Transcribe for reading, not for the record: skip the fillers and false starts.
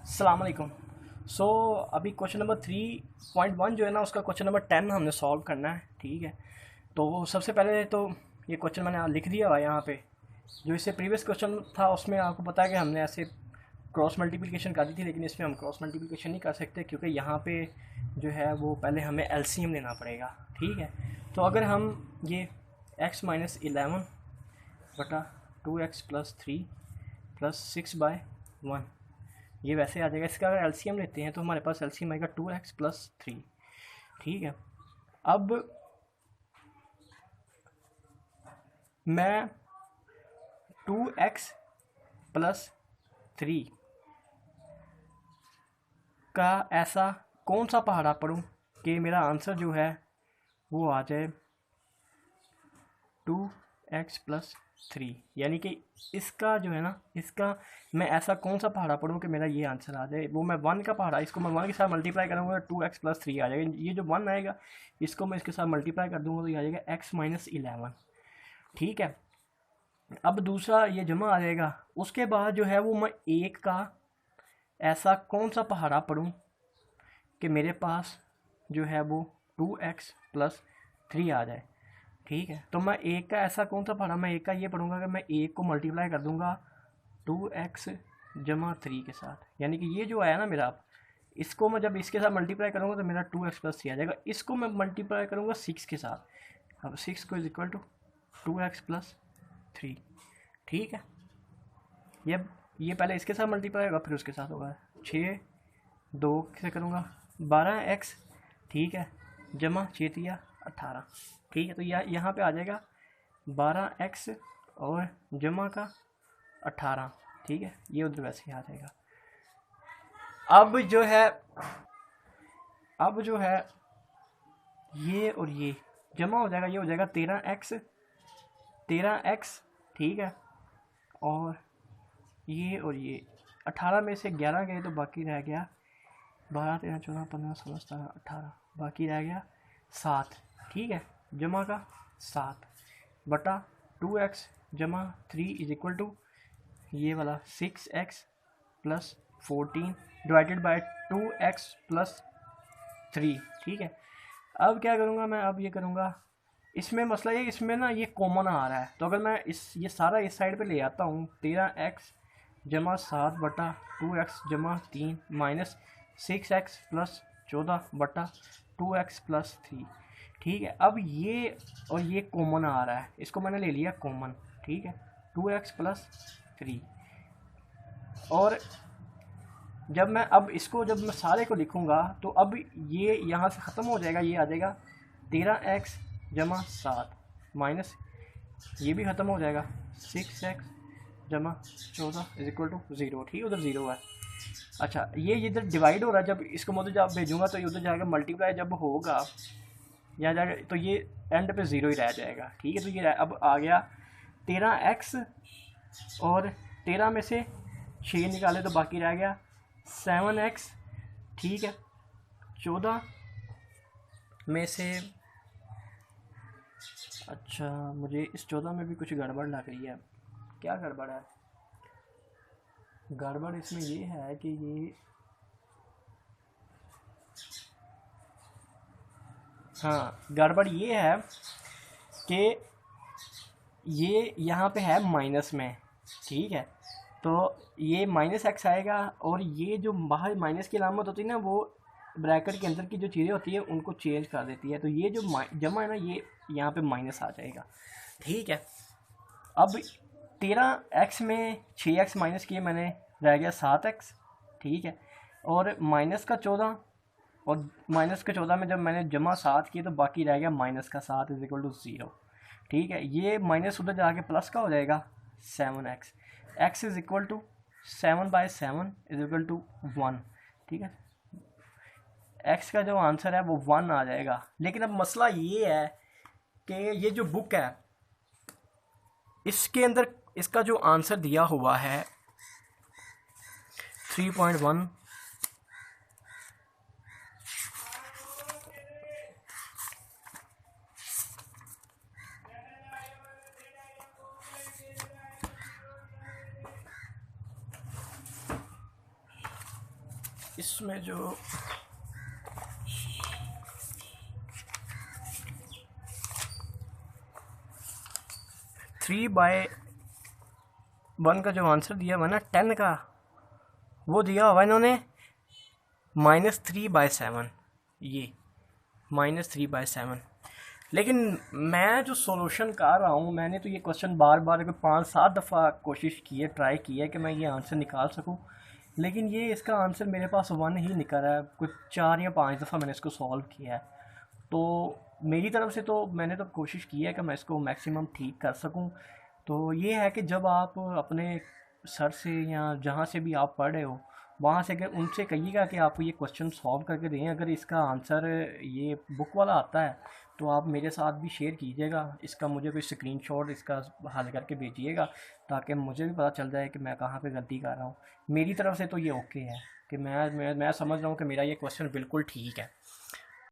अस्सलाम वालेकुम। सो अभी क्वेश्चन नंबर 3.1 जो है ना, उसका क्वेश्चन नंबर 10 हमने सॉल्व करना है। ठीक है, तो सबसे पहले तो ये क्वेश्चन मैंने लिख दिया हुआ है यहाँ पे। जो इससे प्रीवियस क्वेश्चन था उसमें आपको पता है कि हमने ऐसे क्रॉस मल्टीप्लिकेशन कर दी थी, लेकिन इसमें हम क्रॉस मल्टीप्लिकेशन नहीं कर सकते क्योंकि यहाँ पे जो है वो पहले हमें एलसीएम लेना पड़ेगा। ठीक है, तो अगर हम ये x माइनस 11 बटा 2x प्लस 3 प्लस 6/1 ये वैसे आ जाएगा। इसका अगर एलसीएम लेते हैं तो हमारे पास एलसीएम आएगा 2x प्लस 3। ठीक है, अब मैं 2x प्लस 3 का ऐसा कौन सा पहाड़ा पढ़ूँ कि मेरा आंसर जो है वो आ जाए 2x प्लस 3, यानी कि इसका जो है ना, इसका मैं ऐसा कौन सा पहाड़ा पढ़ूँ कि मेरा ये आंसर आ जाए। वो मैं 1 का पहाड़ा, इसको मैं 1 के साथ मल्टीप्लाई करूँगा तो 2x प्लस 3 आ जाएगा। ये जो 1 आएगा इसको मैं इसके साथ मल्टीप्लाई कर दूँगा तो ये आ जाएगा x माइनस 11। ठीक है, अब दूसरा ये जमा आ जाएगा। उसके बाद जो है वो मैं 1 का ऐसा कौन सा पहाड़ा पढ़ूँ कि मेरे पास जो है वो 2x प्लस 3 आ जाए। ठीक है, तो मैं 1 का ऐसा कौन सा पढ़ा, मैं 1 का ये पढ़ूंगा कि मैं 1 को मल्टीप्लाई कर दूंगा 2x जमा 3 के साथ, यानी कि ये जो आया ना मेरा, इसको मैं जब इसके साथ मल्टीप्लाई करूंगा तो मेरा 2x प्लस 3 आ जाएगा। इसको मैं मल्टीप्लाई करूंगा 6 के साथ, अब 6 को is equal to 2x plus 3। ठीक है, ये पहले इसके साथ मल्टीप्लाई होगा फिर उसके साथ होगा 6 2 से करूँगा 12x। ठीक है, जमा 6 3 18। ठीक है, तो यहाँ पे आ जाएगा 12x और जमा का 18। ठीक है, ये उधर वैसे ही आ जाएगा। अब जो है ये और ये जमा हो जाएगा, ये हो जाएगा 13x। ठीक है, और ये 18 में से 11 गए तो बाकी रह गया 12 13 14 15 16 17 18, बाकी रह गया 7। ठीक है, जमा का 7 बटा 2x जमा 3 इज इक्वल टू ये वाला 6x plus 14 divided by 2x plus 3। ठीक है, अब क्या करूँगा मैं, अब ये करूँगा, इसमें मसला ये, इसमें ना ये कॉमन आ रहा है, तो अगर मैं ये सारा इस साइड पे ले आता हूँ 13x जमा 7 बटा 2x जमा 3 माइनस 6x प्लस 14 बटा 2x प्लस 3। ठीक है, अब ये और ये कॉमन आ रहा है, इसको मैंने ले लिया कॉमन। ठीक है, 2x प्लस 3, और जब मैं सारे को लिखूंगा तो अब ये यहाँ से ख़त्म हो जाएगा, ये आ जाएगा 13x जमा 7 माइनस ये भी ख़त्म हो जाएगा 6x जमा 14 इज इक्वल टू 0। ठीक है, उधर 0 है। अच्छा, ये इधर डिवाइड हो रहा है, जब इसको मैं उधर जब भेजूंगा तो ये उधर जाएगा, मल्टीप्लाई जब होगा यहाँ जाएगा तो ये एंड पे 0 ही रह जाएगा। ठीक है, तो ये अब आ गया 13x और 13 में से 6 निकाले तो बाकी रह गया 7x। ठीक है, 14 में से, अच्छा मुझे इस 14 में भी कुछ गड़बड़ लग रही है। क्या गड़बड़ है? गड़बड़ इसमें ये है कि ये, हाँ गड़बड़ ये है कि ये यहाँ पे है माइनस में। ठीक है, तो ये माइनस x आएगा, और ये जो बाहर माइनस की अलामत होती है ना, वो ब्रैकेट के अंदर की जो चीज़ें होती है उनको चेंज कर देती है, तो ये जो जमा है ना, ये यहाँ पे माइनस आ जाएगा। ठीक है, अब 13x में 6x माइनस किए मैंने, रह गया 7x। ठीक है, और माइनस का 14, और माइनस का 14 में जब मैंने जमा 7 किए तो बाकी रह गया माइनस का 7 इज इक्वल टू 0। ठीक है, ये माइनस उधर जाके प्लस का हो जाएगा 7x, x is equal to 7/7 is equal to 1। ठीक है, x का जो आंसर है वो 1 आ जाएगा। लेकिन अब मसला ये है कि ये जो बुक है इसके अंदर इसका जो आंसर दिया हुआ है 3.1, इसमें जो 3/1 का जो आंसर दिया हुआ ना 10 का, वो दिया हुआ इन्होंने -3/7, ये -3/7। लेकिन मैं जो सॉल्यूशन कर रहा हूँ, मैंने तो ये क्वेश्चन बार बार 5-7 दफ़ा कोशिश की है, ट्राई की है कि मैं ये आंसर निकाल सकूँ, लेकिन ये इसका आंसर मेरे पास 1 ही निकल रहा है। कुछ 4 या 5 दफ़ा मैंने इसको सॉल्व किया है। तो मेरी तरफ से तो मैंने तो कोशिश की है कि मैं इसको मैक्सिमम ठीक कर सकूं। तो ये है कि जब आप अपने सर से या जहाँ से भी आप पढ़ रहे हो, वहाँ से अगर उनसे कहिएगा कि आपको ये क्वेश्चन सॉल्व करके दें, अगर इसका आंसर ये बुक वाला आता है तो आप मेरे साथ भी शेयर कीजिएगा, इसका मुझे कोई स्क्रीनशॉट इसका हल करके भेजिएगा, ताकि मुझे भी पता चल जाए कि मैं कहाँ पे गलती कर रहा हूँ। मेरी तरफ से तो ये ओके है कि मैं समझ रहा हूँ कि मेरा ये क्वेश्चन बिल्कुल ठीक है।